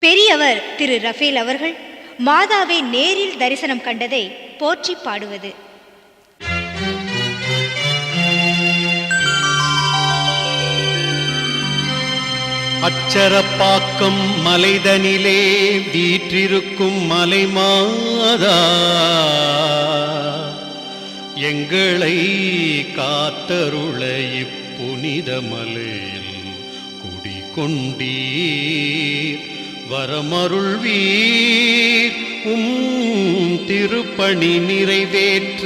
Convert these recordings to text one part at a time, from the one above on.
பெரியவர் திரு ரஃபேல் அவர்கள் மாதாவை நேரில் தரிசனம் கண்டதை போற்றி பாடுவது. அச்சரப்பாக்கம் மலைதனிலே வீற்றிருக்கும் மலைமாதா, எங்களை காத்தருள இப்புனித மலையில் குடிகொண்டீர். வரமருள்வீர் திருப்பணி நிறைவேற்ற.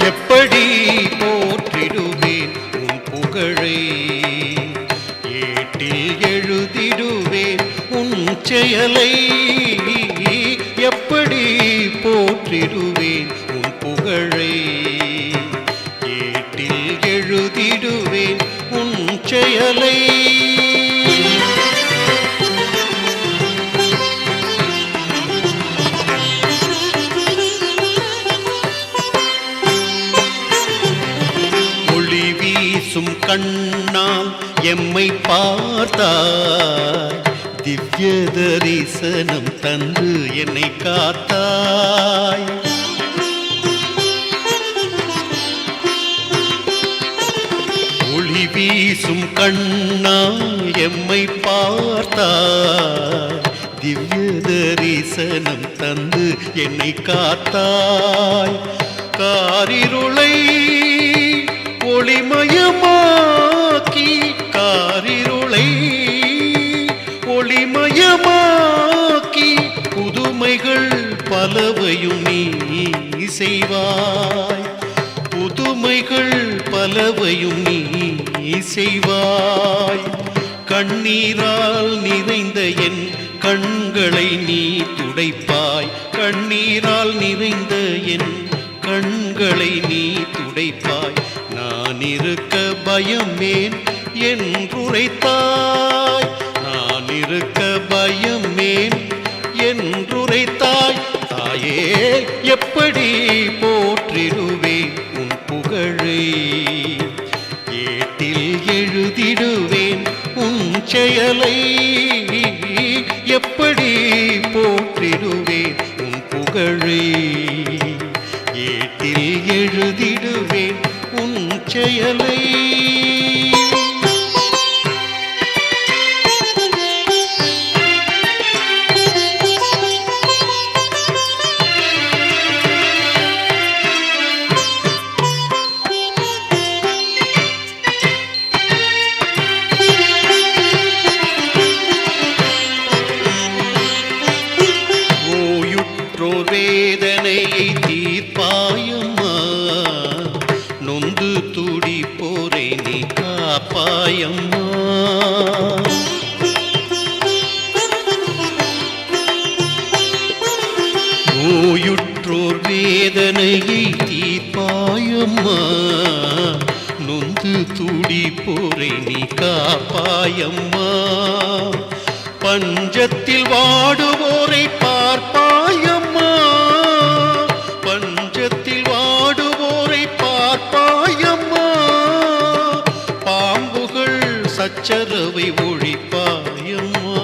எப்படி போற்றிடுவேன் உன் புகழை, ஏட்டில் எழுதிடுவேன் உன் செயலை. எப்படி போற்றிடுவேன் உன் புகழை, ஏட்டில் எழுதிடுவேன் உன் செயலை. கண்ணால் எம்மை பார்த்தாய், திவ்ய தரிசனம் தந்து என்னை காத்தாய். ஒளி வீசும் கண்ணால் எம்மை பார்த்தாய், திவ்ய தரிசனம் தந்து என்னை காத்தாய். காரிருளை ஒளிமயமாக்கி, காரிருளை ஒளிமயமாக்கி, புதுமைகள் பலவையும் நீ செய்வாய். புதுமைகள் பலவையும் நீ செய்வாய். கண்ணீரால் நிறைந்த என் கண்களை நீ துடைப்பாய். கண்ணீரால் நிறைந்த என் கண்களை நீ துடைப்பாய். நான் இருக்க பயமேன் என்றுரைத்தாய். நான் இருக்க பயமேன் என்றுரைத்தாய். தாயே, எப்படி போற்றிடுவேன் உன் புகழை, ஏட்டில் எழுதிடுவேன் உன் செயலை. எப்படி போற்றிடுவேன் உன் புகழை, ஏட்டில் எழுதிடுவேன் உன் செயலை. ஓயுற்றோர் வேதனையை தீர்ப்பாயம்மா, நொந்து துடி போரை நீ காப்பாயம்மா. ஓயுற்றோர் வேதனையை தீர்ப்பாயம்மா, நொந்து துடி போரை நீ காப்பாயம்மா. பஞ்சத்தில் வாடுவோரை பார்ப்பாயம்மா, பஞ்சத்தில் வாடுவோரை பார்ப்பாயம்மா. பாம்புகள் சச்சரவை ஒழிப்பாயம்மா,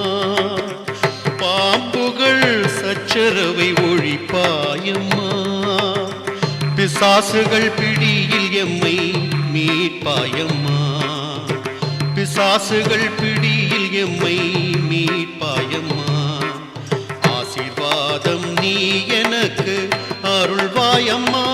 பாம்புகள் சச்சரவை ஒழிப்பாயம்மா. பிசாசுகள் பிடியில் எம்மை மீட்பாயம்மா, பிசாசுகள் பிடியில் எம்மை மீட்பாயம்மா. ஆசீர்வாதம் நீ எனக்கு அருள்வாயம்மா.